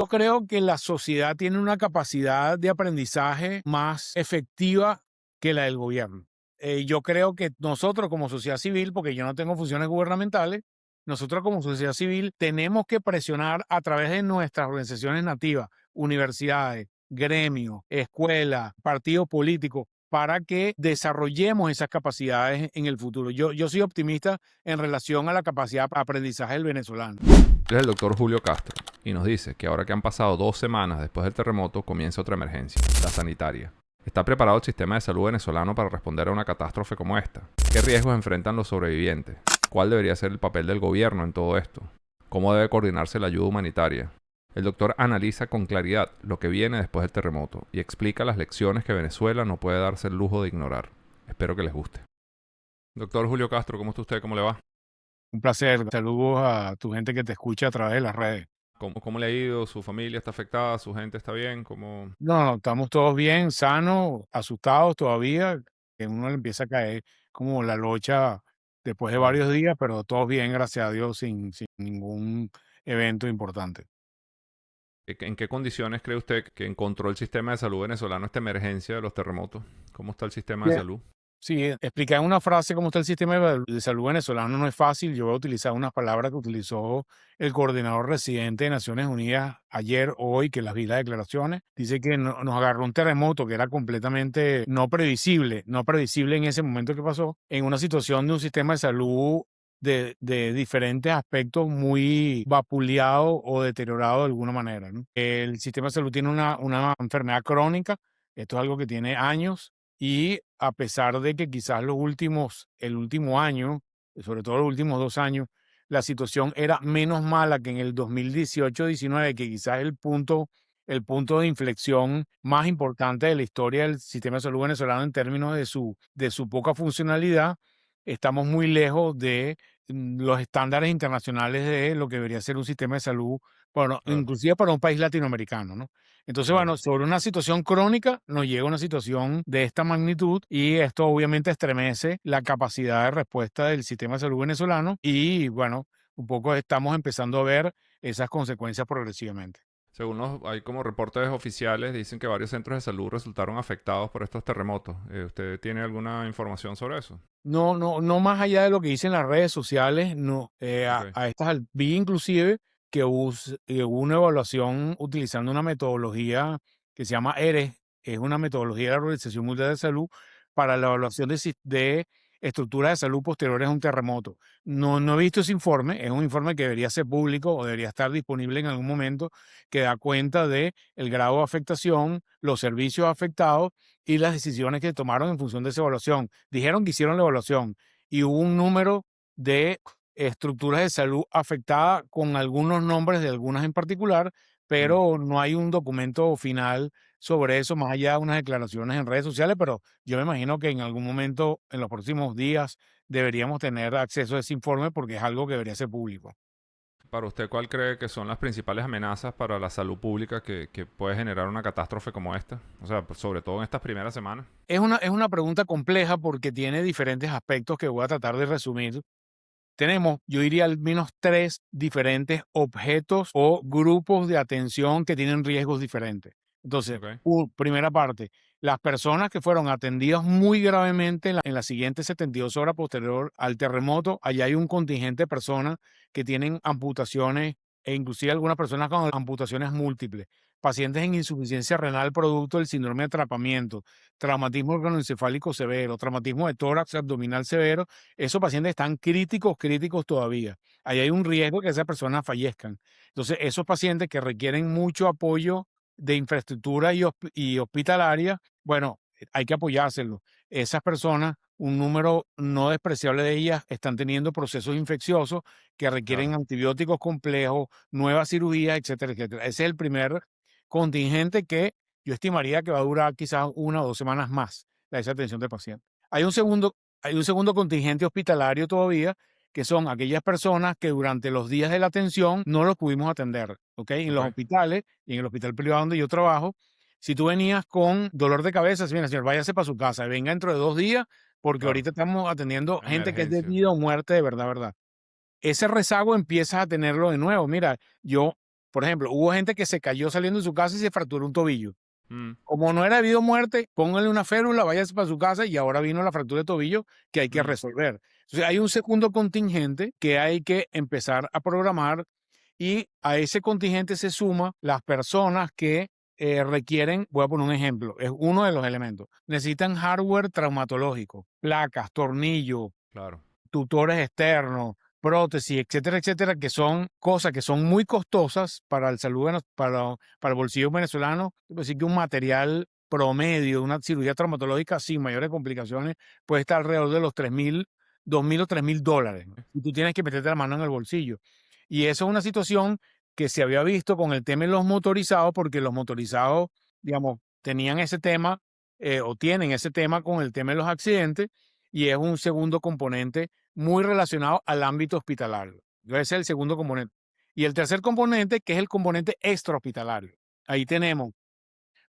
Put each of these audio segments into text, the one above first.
Yo creo que la sociedad tiene una capacidad de aprendizaje más efectiva que la del gobierno. Yo creo que nosotros como sociedad civil, porque yo no tengo funciones gubernamentales, nosotros como sociedad civil tenemos que presionar a través de nuestras organizaciones nativas, universidades, gremios, escuelas, partidos políticos, para que desarrollemos esas capacidades en el futuro. Yo soy optimista en relación a la capacidad de aprendizaje del venezolano. Es el doctor Julio Castro y nos dice que ahora que han pasado 2 semanas después del terremoto comienza otra emergencia, la sanitaria. ¿Está preparado el sistema de salud venezolano para responder a una catástrofe como esta? ¿Qué riesgos enfrentan los sobrevivientes? ¿Cuál debería ser el papel del gobierno en todo esto? ¿Cómo debe coordinarse la ayuda humanitaria? El doctor analiza con claridad lo que viene después del terremoto y explica las lecciones que Venezuela no puede darse el lujo de ignorar. Espero que les guste. Doctor Julio Castro, ¿cómo está usted? ¿Cómo le va? Un placer. Saludos a tu gente que te escucha a través de las redes. ¿Cómo le ha ido? ¿Su familia está afectada? ¿Su gente está bien? No, estamos todos bien, sanos, asustados todavía, que uno le empieza a caer como la locha después de Claro. varios días, pero todos bien, gracias a Dios, sin ningún evento importante. ¿En qué condiciones cree usted que encontró el sistema de salud venezolano esta emergencia de los terremotos? ¿Cómo está el sistema de Bien. salud? Sí, explicar en una frase cómo está el sistema de salud venezolano no es fácil. Yo voy a utilizar unas palabras que utilizó el coordinador residente de Naciones Unidas ayer, hoy, que las vi las declaraciones. Dice que nos agarró un terremoto que era completamente no previsible en ese momento que pasó, en una situación de un sistema de salud de diferentes aspectos muy vapuleado o deteriorado de alguna manera, ¿no? El sistema de salud tiene una enfermedad crónica, esto es algo que tiene años y a pesar de que quizás el último año, sobre todo los últimos 2 años, la situación era menos mala que en el 2018-19, que quizás es el punto de inflexión más importante de la historia del sistema de salud venezolano en términos de su poca funcionalidad, estamos muy lejos de los estándares internacionales de lo que debería ser un sistema de salud, bueno, Claro, inclusive para un país latinoamericano, ¿no? Entonces, claro. bueno, sobre una situación crónica nos llega una situación de esta magnitud y esto obviamente estremece la capacidad de respuesta del sistema de salud venezolano y bueno, un poco estamos empezando a ver esas consecuencias progresivamente. Hay como reportes oficiales, dicen que varios centros de salud resultaron afectados por estos terremotos. ¿Usted tiene alguna información sobre eso? No, no, no más allá de lo que dicen las redes sociales, no. Ok, Vi inclusive que hubo una evaluación utilizando una metodología que se llama ERES, es una metodología de la Organización Mundial de Salud para la evaluación de estructuras de salud posteriores a un terremoto. No he visto ese informe, es un informe que debería ser público o debería estar disponible en algún momento, que da cuenta de el grado de afectación, los servicios afectados y las decisiones que tomaron en función de esa evaluación. Dijeron que hicieron la evaluación y hubo un número de estructuras de salud afectadas con algunos nombres de algunas en particular, mm, pero no hay un documento final sobre eso, más allá de unas declaraciones en redes sociales, pero yo me imagino que en algún momento, en los próximos días, deberíamos tener acceso a ese informe porque es algo que debería ser público. Para usted, ¿cuál cree que son las principales amenazas para la salud pública que puede generar una catástrofe como esta? O sea, pues, sobre todo en estas primeras semanas. Es una pregunta compleja porque tiene diferentes aspectos que voy a tratar de resumir. Tenemos, yo diría, al menos 3 diferentes objetos o grupos de atención que tienen riesgos diferentes. Entonces, Ok, primera parte, las personas que fueron atendidas muy gravemente en las siguientes 72 horas posterior al terremoto, allá hay un contingente de personas que tienen amputaciones e inclusive algunas personas con amputaciones múltiples, pacientes en insuficiencia renal producto del síndrome de atrapamiento, traumatismo organoencefálico severo, traumatismo de tórax abdominal severo. Esos pacientes están críticos, críticos todavía. Ahí hay un riesgo que esas personas fallezcan. Entonces, esos pacientes que requieren mucho apoyo de infraestructura y hospitalaria, bueno, hay que apoyárselos. Esas personas, un número no despreciable de ellas, están teniendo procesos infecciosos que requieren claro. antibióticos complejos, nuevas cirugías, etcétera, etcétera. Ese es el primer contingente que yo estimaría que va a durar quizás 1 o 2 semanas más, esa atención del paciente. Hay un segundo contingente hospitalario todavía, que son aquellas personas que durante los días de la atención no los pudimos atender, ¿ok? En Ok, los hospitales y en el hospital privado donde yo trabajo, si tú venías con dolor de cabeza, si mira, señor, váyase para su casa, venga dentro de 2 días, porque claro. ahorita estamos atendiendo gente que es de Emergencia. vida o muerte de verdad, verdad. Ese rezago empiezas a tenerlo de nuevo. Mira, yo Por ejemplo, hubo gente que se cayó saliendo de su casa y se fracturó un tobillo. Mm, Como no era debido a muerte, póngale una férula, váyase para su casa y ahora vino la fractura de tobillo que hay que mm, resolver. Entonces, hay un segundo contingente que hay que empezar a programar y a ese contingente se suma las personas que requieren, voy a poner un ejemplo, es uno de los elementos. Necesitan hardware traumatológico, placas, tornillos, claro. tutores externos, prótesis, etcétera, etcétera, que son cosas que son muy costosas para el salud, para el bolsillo venezolano. Así que un material promedio de una cirugía traumatológica sin mayores complicaciones puede estar alrededor de los 3.000, 2.000 o 3.000 dólares. Y tú tienes que meterte la mano en el bolsillo. Y eso es una situación que se había visto con el tema de los motorizados, porque los motorizados, digamos, tenían ese tema o tienen ese tema con el tema de los accidentes y es un segundo componente muy relacionado al ámbito hospitalario. Ese es el segundo componente. Y el tercer componente, que es el componente extrahospitalario. Ahí tenemos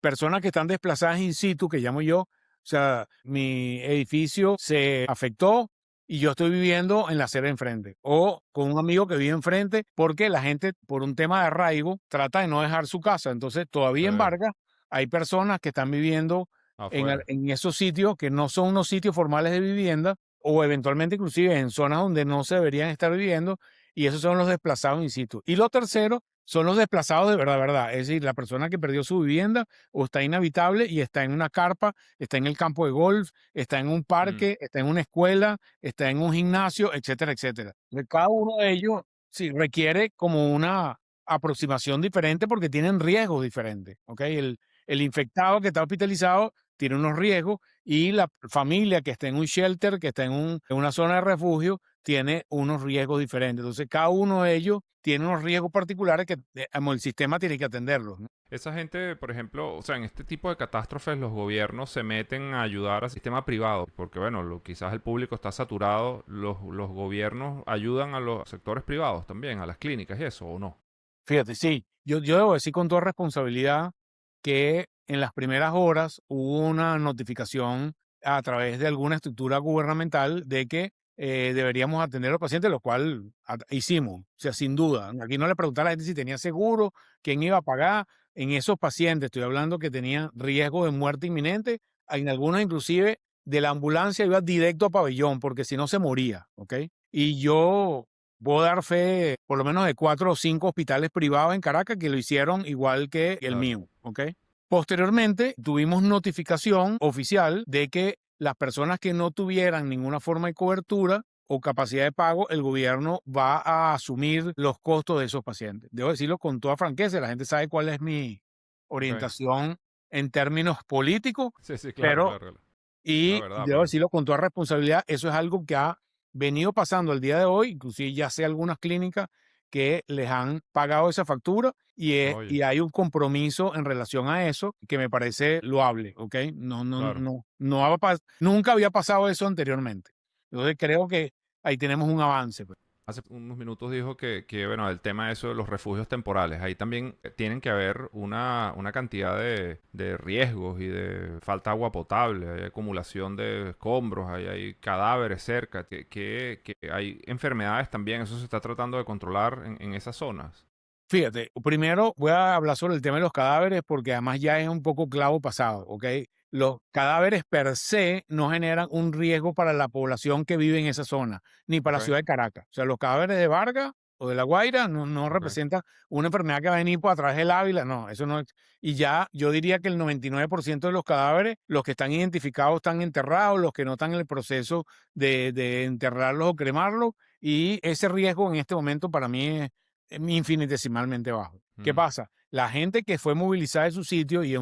personas que están desplazadas in situ, que llamo yo. O sea, mi edificio se afectó y yo estoy viviendo en la acera enfrente o con un amigo que vive enfrente porque la gente, por un tema de arraigo, trata de no dejar su casa. Entonces, todavía en Sí, Vargas hay personas que están viviendo afuera. en esos sitios que no son unos sitios formales de vivienda o eventualmente inclusive en zonas donde no se deberían estar viviendo y esos son los desplazados in situ. Y lo tercero son los desplazados de verdad, verdad. Es decir, la persona que perdió su vivienda o está inhabitable y está en una carpa, está en el campo de golf, está en un Mm, parque, está en una escuela, está en un gimnasio, etcétera, etcétera. Entonces, cada uno de ellos sí requiere como una aproximación diferente porque tienen riesgos diferentes. ¿Ok? El infectado que está hospitalizado tiene unos riesgos y la familia que está en un shelter, que está en una zona de refugio, tiene unos riesgos diferentes. Entonces, cada uno de ellos tiene unos riesgos particulares que el sistema tiene que atenderlos, ¿no? esa gente, por ejemplo, o sea, en este tipo de catástrofes los gobiernos se meten a ayudar al sistema privado, porque bueno, quizás el público está saturado, los gobiernos ayudan a los sectores privados también, a las clínicas y eso, ¿o no? Fíjate, sí, yo debo decir con toda responsabilidad que en las primeras horas hubo una notificación a través de alguna estructura gubernamental de que deberíamos atender a los pacientes, lo cual hicimos, o sea, sin duda. Aquí no le preguntaba a la gente si tenía seguro, quién iba a pagar. En esos pacientes, estoy hablando que tenían riesgo de muerte inminente, en algunos inclusive de la ambulancia iba directo a pabellón, porque si no se moría, ¿ok? Y yo puedo dar fe, por lo menos, de 4 o 5 hospitales privados en Caracas que lo hicieron igual que el Claro. mío, ¿ok? Posteriormente, tuvimos notificación oficial de que las personas que no tuvieran ninguna forma de cobertura o capacidad de pago, el gobierno va a asumir los costos de esos pacientes. Debo decirlo con toda franqueza, la gente sabe cuál es mi Ok. orientación en términos políticos, Sí, sí, claro, pero claro, claro. La y verdad, debo pues. decirlo con toda responsabilidad, eso es algo que ha venido pasando al día de hoy, inclusive ya sé algunas clínicas que les han pagado esa factura Oye, y hay un compromiso en relación a eso que me parece loable, ¿ok? No, no, claro. no, no nunca había pasado eso anteriormente. Entonces creo que ahí tenemos un avance, pues. Hace unos minutos dijo bueno, el tema de eso de los refugios temporales, ahí también tienen que haber una cantidad de riesgos y de falta de agua potable, hay acumulación de escombros, hay cadáveres cerca, que hay enfermedades también, eso se está tratando de controlar en esas zonas. Fíjate, primero voy a hablar sobre el tema de los cadáveres porque además ya es un poco clavo pasado, ¿ok? Los cadáveres per se no generan un riesgo para la población que vive en esa zona, ni para Ok, la ciudad de Caracas. O sea, los cadáveres de Vargas o de La Guaira no ok, representan una enfermedad que va a venir por atrás del Ávila, no, eso no es. Y ya yo diría que el 99% de los cadáveres, los que están identificados están enterrados, los que no están en el proceso de enterrarlos o cremarlos, y ese riesgo en este momento para mí es infinitesimalmente bajo. ¿Qué mm, pasa? La gente que fue movilizada de su sitio y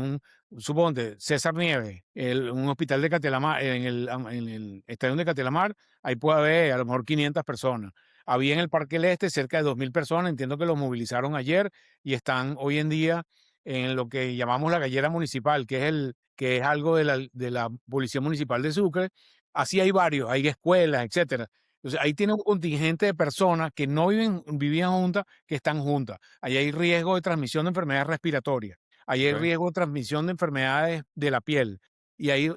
suponte, César Nieves, un hospital de Catelamar, en el estadio de Catelamar, ahí puede haber a lo mejor 500 personas. Había en el Parque del Este cerca de 2.000 personas, entiendo que los movilizaron ayer y están hoy en día en lo que llamamos la gallera municipal, que es algo de la Policía Municipal de Sucre. Así hay varios, hay escuelas, etcétera. Entonces, ahí tiene un contingente de personas que no vivían juntas, que están juntas. Ahí hay riesgo de transmisión de enfermedades respiratorias. Ahí hay ok, riesgo de transmisión de enfermedades de la piel. Y hay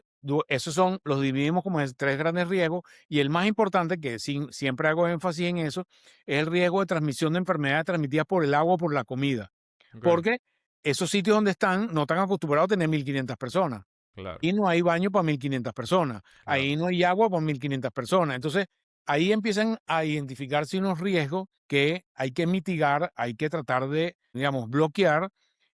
Esos son, los dividimos como en tres grandes riesgos y el más importante, que siempre hago énfasis en eso, es el riesgo de transmisión de enfermedades transmitidas por el agua o por la comida. Ok, Porque esos sitios donde están no están acostumbrados a tener 1.500 personas. claro, Y no hay baño para 1.500 personas. claro. Ahí no hay agua para 1.500 personas. Entonces, ahí empiezan a identificarse unos riesgos que hay que mitigar, hay que tratar de, digamos, bloquear,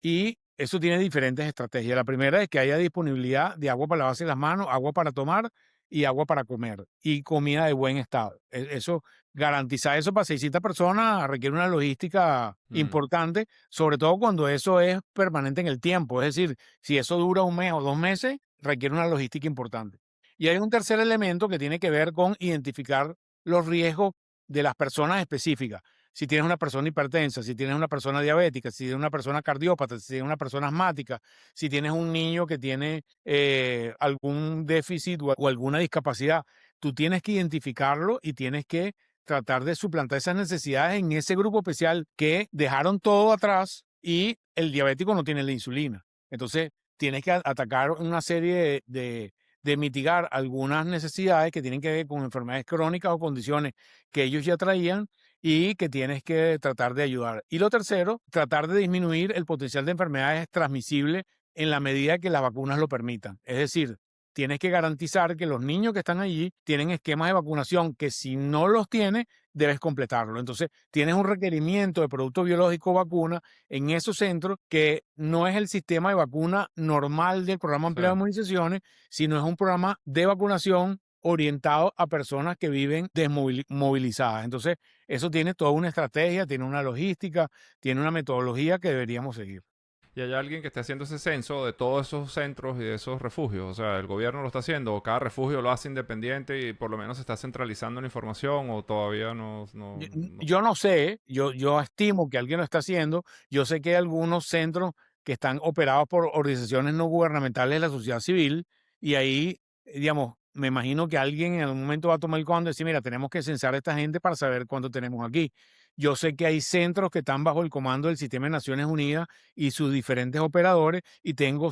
y eso tiene diferentes estrategias. La primera es que haya disponibilidad de agua para lavarse las manos, agua para tomar y agua para comer y comida de buen estado. Eso, garantizar eso para 600 personas requiere una logística Mm, importante, sobre todo cuando eso es permanente en el tiempo. Es decir, si eso dura un mes o 2 meses, requiere una logística importante. Y hay un tercer elemento que tiene que ver con identificar los riesgos de las personas específicas. Si tienes una persona hipertensa, si tienes una persona diabética, si tienes una persona cardiópata, si tienes una persona asmática, si tienes un niño que tiene algún déficit o alguna discapacidad, tú tienes que identificarlo y tienes que tratar de suplantar esas necesidades en ese grupo especial que dejaron todo atrás y el diabético no tiene la insulina. Entonces, tienes que atacar una serie de mitigar algunas necesidades que tienen que ver con enfermedades crónicas o condiciones que ellos ya traían y que tienes que tratar de ayudar. Y lo tercero, tratar de disminuir el potencial de enfermedades transmisibles en la medida que las vacunas lo permitan. Es decir, tienes que garantizar que los niños que están allí tienen esquemas de vacunación que si no los tienes, debes completarlo. Entonces, tienes un requerimiento de producto biológico vacuna en esos centros que no es el sistema de vacuna normal del programa sí. ampliado de inmunizaciones, sino es un programa de vacunación orientado a personas que viven desmovilizadas. Entonces, eso tiene toda una estrategia, tiene una logística, tiene una metodología que deberíamos seguir. ¿Y hay alguien que esté haciendo ese censo de todos esos centros y de esos refugios? O sea, ¿el gobierno lo está haciendo o cada refugio lo hace independiente y por lo menos se está centralizando la información o todavía no? Yo no sé, yo estimo que alguien lo está haciendo. Yo sé que hay algunos centros que están operados por organizaciones no gubernamentales de la sociedad civil y ahí, digamos, me imagino que alguien en algún momento va a tomar el comando y decir, mira, tenemos que censar a esta gente para saber cuánto tenemos aquí. Yo sé que hay centros que están bajo el comando del Sistema de Naciones Unidas y sus diferentes operadores y tengo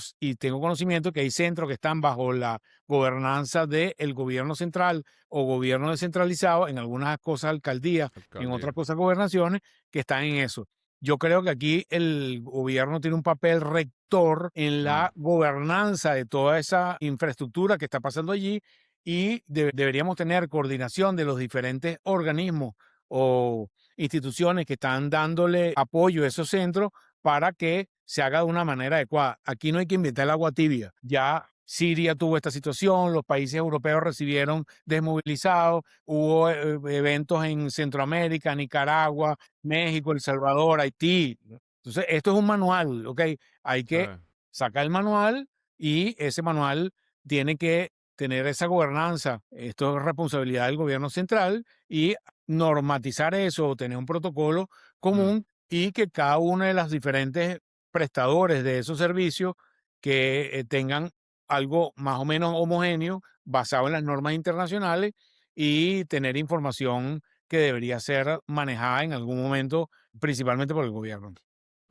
conocimiento que hay centros que están bajo la gobernanza del gobierno central o gobierno descentralizado, en algunas cosas alcaldías, en otras Alcaldía. cosas gobernaciones, que están en eso. Yo creo que aquí el gobierno tiene un papel rector en Mm, la gobernanza de toda esa infraestructura que está pasando allí y deberíamos tener coordinación de los diferentes organismos o instituciones que están dándole apoyo a esos centros para que se haga de una manera adecuada. Aquí no hay que inventar el agua tibia. Ya Siria tuvo esta situación, los países europeos recibieron desmovilizados, hubo eventos en Centroamérica, Nicaragua, México, El Salvador, Haití. Entonces, esto es un manual, ¿ok? Hay sí. que sacar el manual y ese manual tiene que tener esa gobernanza. Esto es responsabilidad del gobierno central y normatizar eso, tener un protocolo Mm, común y que cada una de las diferentes prestadores de esos servicios que tengan algo más o menos homogéneo basado en las normas internacionales y tener información que debería ser manejada en algún momento, principalmente por el gobierno.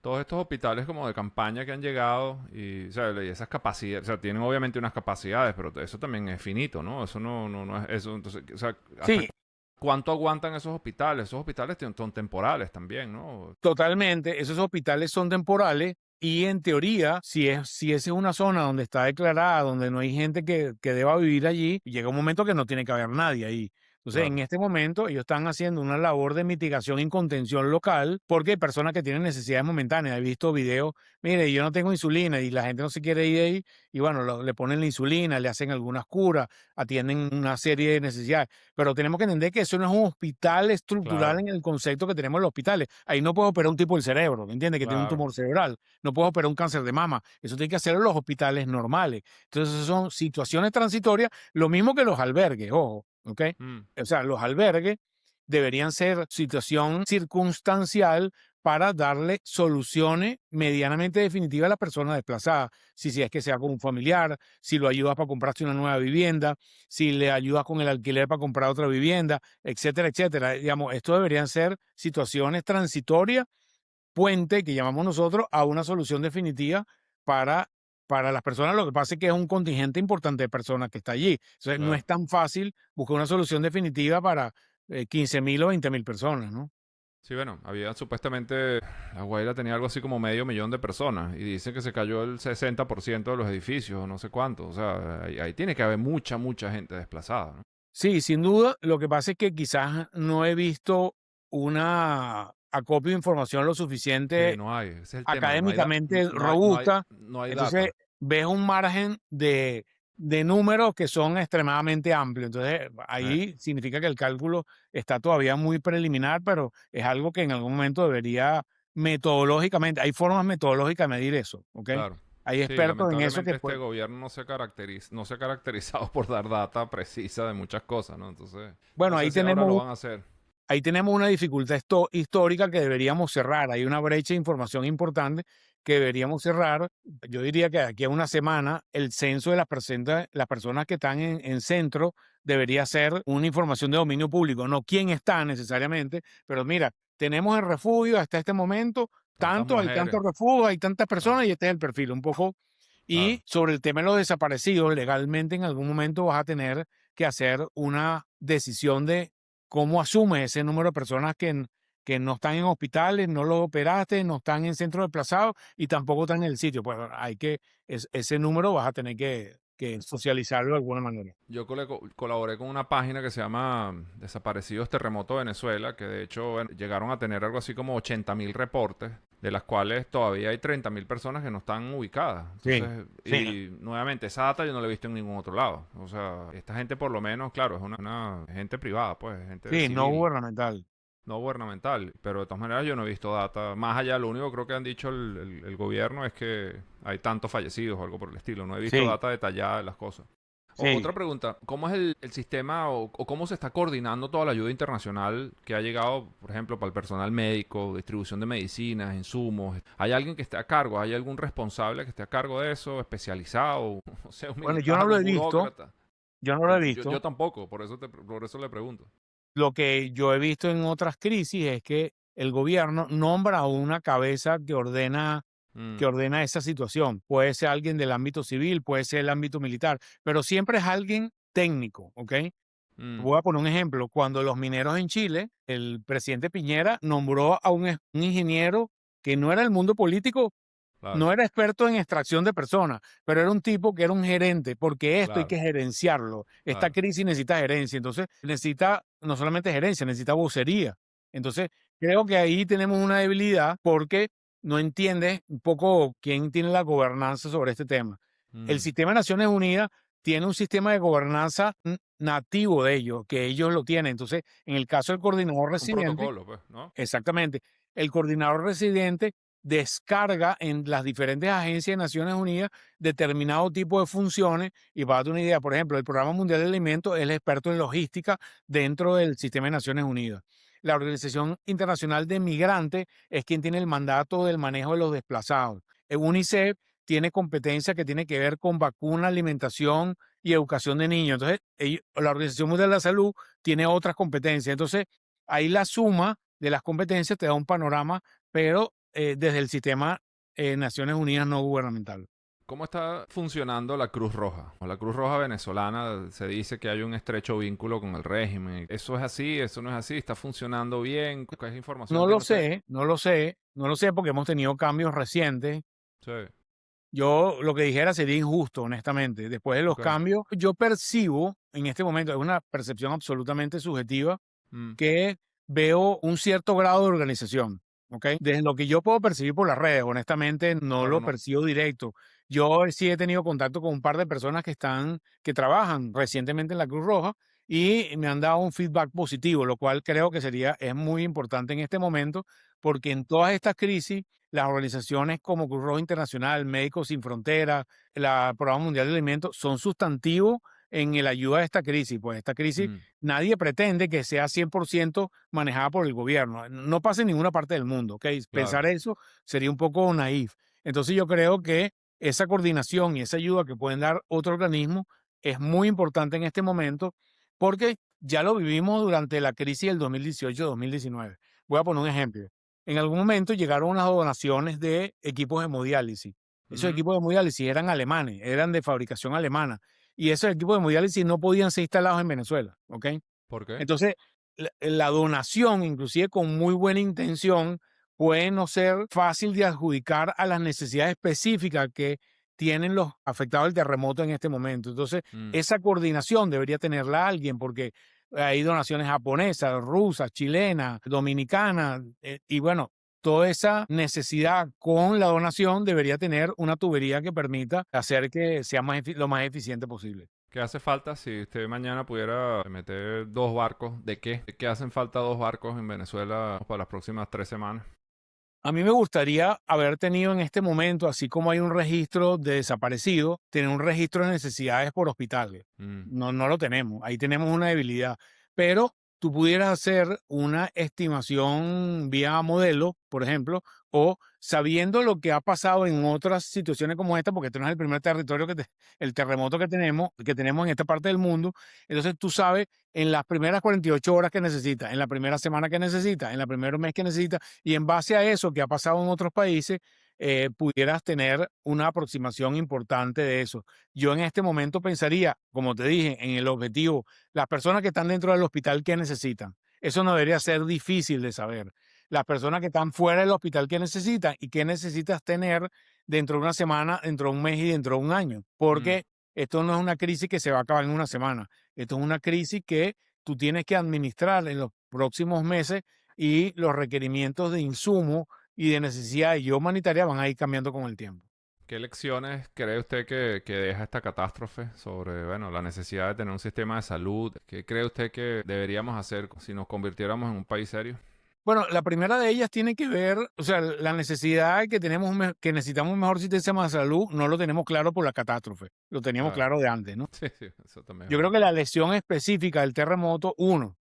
todos estos hospitales como de campaña que han llegado y, o sea, y esas capacidades, o sea, tienen obviamente unas capacidades, pero eso también es finito, ¿no? Eso no es eso. Entonces, o sea, ¿hasta Sí, cuánto aguantan esos hospitales? Esos hospitales son temporales también, ¿no? totalmente. Esos hospitales son temporales y en teoría, si esa es una zona donde está declarada, donde no hay gente que deba vivir allí, llega un momento que no tiene que haber nadie ahí. Entonces, en Claro, este momento, ellos están haciendo una labor de mitigación y contención local porque hay personas que tienen necesidades momentáneas. He visto videos, mire, yo no tengo insulina y la gente no se quiere ir ahí y bueno, le ponen la insulina, le hacen algunas curas, atienden una serie de necesidades. Pero tenemos que entender que eso no es un hospital estructural claro, en el concepto que tenemos en los hospitales. Ahí no puedo operar un tipo del cerebro, ¿me entiendes? Que tiene un claro. tumor cerebral. No puedo operar un cáncer de mama. Eso tiene que hacerlo en los hospitales normales. Entonces, son situaciones transitorias, lo mismo que los albergues, ojo, ¿ok? Mm, O sea, los albergues deberían ser situación circunstancial para darle soluciones medianamente definitivas a la persona desplazada. Si es que sea con un familiar, si lo ayudas para comprarse una nueva vivienda, si le ayudas con el alquiler para comprar otra vivienda, etcétera, etcétera. Digamos, esto deberían ser situaciones transitorias, puente, que llamamos nosotros, a una solución definitiva para para las personas lo que pasa es que es un contingente importante de personas que está allí. Entonces, no es Claro. tan fácil buscar una solución definitiva para 15.000 o 20.000 personas, ¿no? Sí, bueno, había supuestamente, La Guaira tenía algo así como medio millón de personas y dicen que se cayó el 60% de los edificios, no sé cuánto. O sea, ahí tiene que haber mucha, mucha gente desplazada, ¿no? Sí, sin duda. Lo que pasa es que quizás no he visto una acopio de información lo Sí, suficiente no hay, ese es el tema, académicamente no hay, robusta. no hay Entonces, data. ves un margen de números que son extremadamente amplios. Entonces, Eh, ahí significa que el cálculo está todavía muy preliminar, pero es algo que en algún momento debería metodológicamente, hay formas metodológicas de medir eso, ¿ok? claro. Hay Sí, expertos en eso que lamentablemente este gobierno no se ha caracterizado por dar data precisa de muchas cosas, ¿no? Entonces, bueno, no sé si ahora lo van a hacer. ahí tenemos una dificultad histórica que deberíamos cerrar. Hay una brecha de información importante que deberíamos cerrar. Yo diría que de aquí a una semana el censo de las personas que están en centro debería ser una información de dominio público, no quién está necesariamente, pero mira, tenemos el refugio hasta este momento, Tantas hay tantos mujeres. refugios, hay tantas Claro, personas y este es el perfil, un poco. Y claro. sobre el tema de los desaparecidos, legalmente en algún momento vas a tener que hacer una decisión de cómo asumes ese número de personas que no están en hospitales, no los operaste, no están en centros desplazados y tampoco están en el sitio. Pues hay que, ese número vas a tener que socializarlo de alguna manera. Yo colaboré con una página que se llama Desaparecidos Terremoto Venezuela, que de hecho bueno, llegaron a tener algo así como 80.000 reportes, de las cuales todavía hay 30.000 personas que no están ubicadas. Sí, Entonces, sí, y nuevamente, esa data yo no la he visto en ningún otro lado. O sea, esta gente por lo menos, claro, es una gente privada, pues, gente sí, no civil, gubernamental. no gubernamental. Pero de todas maneras yo no he visto data. Más allá, lo único creo que han dicho el gobierno es que hay tantos fallecidos o algo por el estilo. No he visto Sí, data detallada de las cosas. Otra sí. pregunta, ¿cómo es el sistema o cómo se está coordinando toda la ayuda internacional que ha llegado, por ejemplo, para el personal médico, distribución de medicinas, insumos? ¿Hay alguien que esté a cargo? ¿Hay algún responsable que esté a cargo de eso, especializado? O sea, un Bueno, yo no militar, lo he un visto, burócrata. yo no lo he Yo visto. tampoco, por eso le pregunto. Lo que yo he visto en otras crisis es que el gobierno nombra a una cabeza que Mm, ordena esa situación. Puede ser alguien del ámbito civil, puede ser el ámbito militar, pero siempre es alguien técnico, ¿ok? mm, Voy a poner un ejemplo. Cuando los mineros en Chile, el presidente Piñera nombró a un ingeniero que no era del mundo político, claro, no era experto en extracción de personas, pero era un tipo que era un gerente, porque esto hay claro, que gerenciarlo. Esta claro. crisis necesita gerencia, entonces necesita no solamente gerencia, necesita vocería. Entonces, creo que ahí tenemos una debilidad porque no entiende un poco quién tiene la gobernanza sobre este tema. El Mm, sistema de Naciones Unidas tiene un sistema de gobernanza nativo de ellos, que ellos lo tienen. Entonces, en el caso del coordinador un residente, protocolo, pues, ¿no? exactamente. El coordinador residente descarga en las diferentes agencias de Naciones Unidas determinado tipo de funciones y para darte una idea, por ejemplo, el Programa Mundial de Alimentos es el experto en logística dentro del sistema de Naciones Unidas. La Organización Internacional de Migrantes es quien tiene el mandato del manejo de los desplazados. El UNICEF tiene competencia que tiene que ver con vacuna, alimentación y educación de niños. Entonces, la Organización Mundial de la Salud tiene otras competencias. Entonces, ahí la suma de las competencias te da un panorama, pero desde el sistema Naciones Unidas no gubernamental. ¿Cómo está funcionando la Cruz Roja? O la Cruz Roja venezolana se dice que hay un estrecho vínculo con el régimen. ¿Eso es así? ¿Eso no es así? ¿Está funcionando bien? ¿Qué información No tiene lo usted? sé, no lo sé, no lo sé porque hemos tenido cambios recientes. Sí, Yo lo que dijera sería injusto, honestamente. Después de los ok. cambios, yo percibo en este momento, es una percepción absolutamente subjetiva, Mm, que veo un cierto grado de organización, ¿ok? Desde lo que yo puedo percibir por las redes, honestamente no claro, lo no. percibo directo. Yo sí he tenido contacto con un par de personas que trabajan recientemente en la Cruz Roja y me han dado un feedback positivo, lo cual creo que es muy importante en este momento, porque en todas estas crisis, las organizaciones como Cruz Roja Internacional, Médicos Sin Fronteras, la Programa Mundial de Alimentos, son sustantivos en la ayuda a esta crisis. Pues esta crisis Mm, nadie pretende que sea 100% manejada por el gobierno. No pasa en ninguna parte del mundo, ¿ok? claro. Pensar eso sería un poco naif. Entonces yo creo que esa coordinación y esa ayuda que pueden dar otro organismo es muy importante en este momento porque ya lo vivimos durante la crisis del 2018-2019. Voy a poner un ejemplo. En algún momento llegaron unas donaciones de equipos de hemodiálisis. Esos Ujú. equipos de hemodiálisis eran alemanes, eran de fabricación alemana. Y esos equipos de hemodiálisis no podían ser instalados en Venezuela, ¿ok? ¿Por qué? Entonces, la donación, inclusive con muy buena intención, puede no ser fácil de adjudicar a las necesidades específicas que tienen los afectados del terremoto en este momento. Entonces, Mm. esa coordinación debería tenerla alguien porque hay donaciones japonesas, rusas, chilenas, dominicanas, y bueno, toda esa necesidad con la donación debería tener una tubería que permita hacer que sea lo más eficiente posible. ¿Qué hace falta si usted mañana pudiera meter 2 barcos? ¿De qué? ¿De qué hacen falta 2 barcos en Venezuela para las próximas 3 semanas? A mí me gustaría haber tenido en este momento, así como hay un registro de desaparecidos, tener un registro de necesidades por hospitales. Mm. No lo tenemos, ahí tenemos una debilidad. Pero tú pudieras hacer una estimación vía modelo, por ejemplo, o sabiendo lo que ha pasado en otras situaciones como esta, porque este no es el primer territorio el terremoto que tenemos en esta parte del mundo. Entonces tú sabes en las primeras 48 horas que necesita, en la primera semana que necesita, en el primer mes que necesita, y en base a eso que ha pasado en otros países, pudieras tener una aproximación importante de eso. Yo en este momento pensaría, como te dije, en el objetivo, las personas que están dentro del hospital, ¿qué necesitan? Eso no debería ser difícil de saber. Las personas que están fuera del hospital, ¿qué necesitan? ¿Y qué necesitas tener dentro de una semana, dentro de un mes y dentro de un año? Mm. Porque esto no es una crisis que se va a acabar en una semana. Esto es una crisis que tú tienes que administrar en los próximos meses y los requerimientos de insumo y de necesidades y humanitarias van a ir cambiando con el tiempo. ¿Qué lecciones cree usted que deja esta catástrofe sobre, bueno, la necesidad de tener un sistema de salud? ¿Qué cree usted que deberíamos hacer si nos convirtiéramos en un país serio? Bueno, la primera de ellas tiene que ver, o sea, la necesidad que tenemos, que necesitamos un mejor sistema de salud, no lo tenemos claro por la catástrofe, lo teníamos Claro. claro de antes, ¿no? Sí, sí, eso también es Yo creo verdad. que la lección específica del terremoto, uno,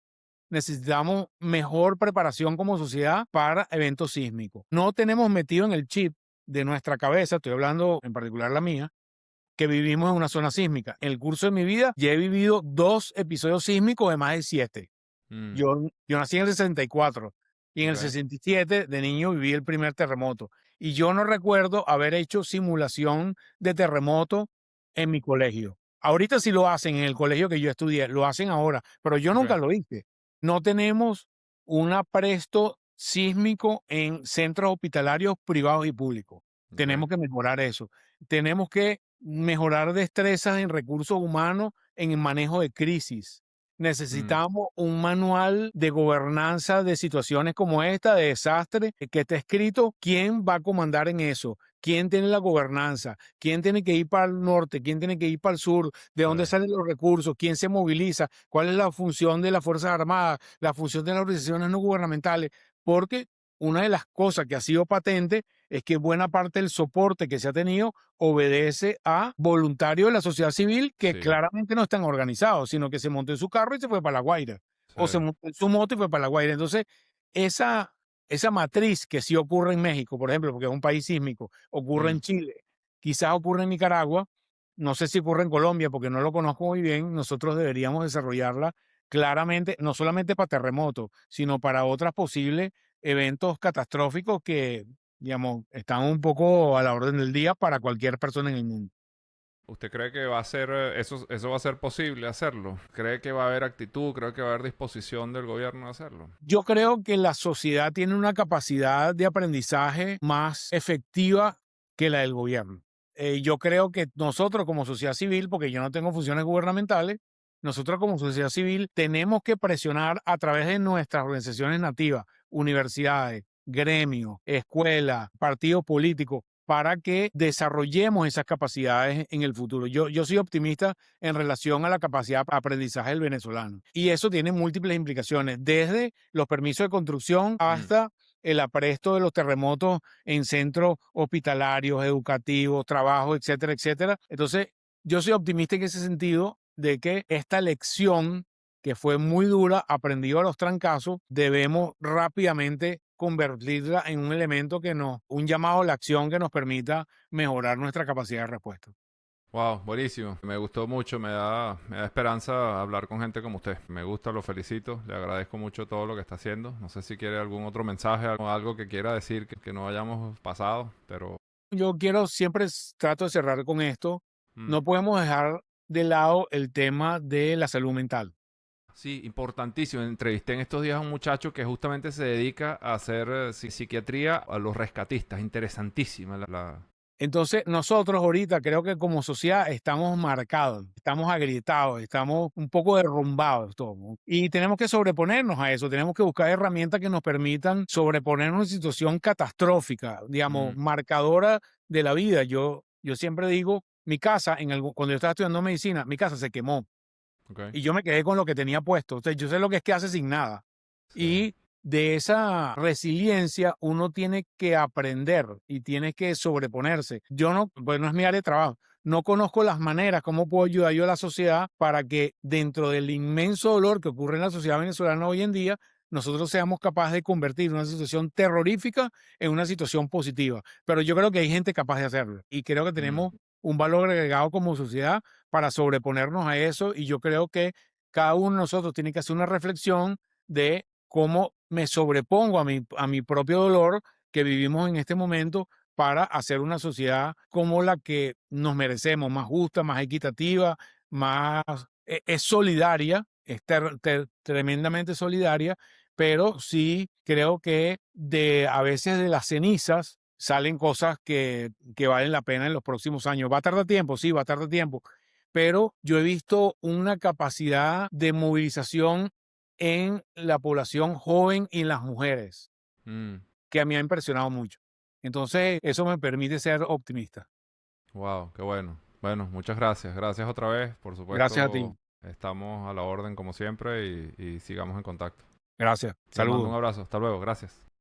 necesitamos mejor preparación como sociedad para eventos sísmicos. No tenemos metido en el chip de nuestra cabeza, estoy hablando en particular la mía, que vivimos en una zona sísmica. En el curso de mi vida ya he vivido 2 episodios sísmicos de más de 7. Mm. Yo nací en el 64 y en el Ok. 67 de niño viví el primer terremoto. Y yo no recuerdo haber hecho simulación de terremoto en mi colegio. Ahorita sí lo hacen en el colegio que yo estudié, lo hacen ahora, pero yo Ok. nunca lo hice. No tenemos un apresto sísmico en centros hospitalarios privados y públicos. Ok. Tenemos que mejorar eso. Tenemos que mejorar destrezas en recursos humanos en el manejo de crisis. Mm. Necesitamos un manual de gobernanza de situaciones como esta, de desastre, que esté escrito quién va a comandar en eso, quién tiene la gobernanza, quién tiene que ir para el norte, quién tiene que ir para el sur, de Sí. dónde salen los recursos, quién se moviliza, cuál es la función de las Fuerzas Armadas, la función de las organizaciones no gubernamentales, porque una de las cosas que ha sido patente es que buena parte del soporte que se ha tenido obedece a voluntarios de la sociedad civil que Sí. claramente no están organizados, sino que se montó en su carro y se fue para La Guaira, Sí. o se montó en su moto y fue para La Guaira. Entonces, esa, esa matriz que sí ocurre en México, por ejemplo, porque es un país sísmico, ocurre Mm. en Chile, quizás ocurre en Nicaragua, no sé si ocurre en Colombia porque no lo conozco muy bien, nosotros deberíamos desarrollarla claramente, no solamente para terremotos, sino para otras posibles eventos catastróficos que, digamos, están un poco a la orden del día para cualquier persona en el mundo. ¿Usted cree que va a ser, eso va a ser posible hacerlo? ¿Cree que va a haber actitud? ¿Cree que va a haber disposición del gobierno a hacerlo? Yo creo que la sociedad tiene una capacidad de aprendizaje más efectiva que la del gobierno. Yo creo que nosotros como sociedad civil, porque yo no tengo funciones gubernamentales, nosotros como sociedad civil tenemos que presionar a través de nuestras organizaciones nativas, universidades, gremios, escuelas, partidos políticos, para que desarrollemos esas capacidades en el futuro. Yo soy optimista en relación a la capacidad de aprendizaje del venezolano. Y eso tiene múltiples implicaciones, desde los permisos de construcción Mm. hasta el apresto de los terremotos en centros hospitalarios, educativos, trabajo, etcétera, etcétera. Entonces, yo soy optimista en ese sentido de que esta lección que fue muy dura, aprendido a los trancazos, debemos rápidamente convertirla en un elemento un llamado a la acción que nos permita mejorar nuestra capacidad de respuesta. Wow, buenísimo. Me gustó mucho, me da esperanza hablar con gente como usted. Me gusta, lo felicito, le agradezco mucho todo lo que está haciendo. No sé si quiere algún otro mensaje, algo que quiera decir que no hayamos pasado, pero Yo quiero siempre trato de cerrar con esto. Mm. No podemos dejar de lado el tema de la salud mental. Sí, importantísimo. Entrevisté en estos días a un muchacho que justamente se dedica a hacer psiquiatría a los rescatistas. Interesantísima Entonces, nosotros ahorita creo que como sociedad estamos marcados, estamos agrietados, estamos un poco derrumbados todos. Y tenemos que sobreponernos a eso, tenemos que buscar herramientas que nos permitan sobreponer una situación catastrófica, digamos, Mm, marcadora de la vida. Yo siempre digo, mi casa, cuando yo estaba estudiando medicina, mi casa se quemó ok. y yo me quedé con lo que tenía puesto. Entonces, yo sé lo que es quedarse sin nada. Sí. Y de esa resiliencia uno tiene que aprender y tiene que sobreponerse. Yo no, pues no es mi área de trabajo. No conozco las maneras, cómo puedo ayudar yo a la sociedad para que dentro del inmenso dolor que ocurre en la sociedad venezolana hoy en día, nosotros seamos capaces de convertir una situación terrorífica en una situación positiva. Pero yo creo que hay gente capaz de hacerlo y creo que Mm, tenemos un valor agregado como sociedad para sobreponernos a eso y yo creo que cada uno de nosotros tiene que hacer una reflexión de cómo me sobrepongo a mi propio dolor que vivimos en este momento para hacer una sociedad como la que nos merecemos, más justa, más equitativa, más es solidaria, es tremendamente solidaria, pero sí creo que a veces de las cenizas salen cosas que valen la pena en los próximos años. ¿Va a tardar tiempo? Sí, va a tardar tiempo, pero yo he visto una capacidad de movilización en la población joven y en las mujeres, mm. que a mí me ha impresionado mucho. Entonces, eso me permite ser optimista. Wow, qué bueno. Bueno, muchas gracias. Gracias otra vez. Por Gracias a supuesto, ti. estamos a la orden como siempre y sigamos en contacto. Gracias. Te mando un Saludos. abrazo. Hasta luego. Gracias.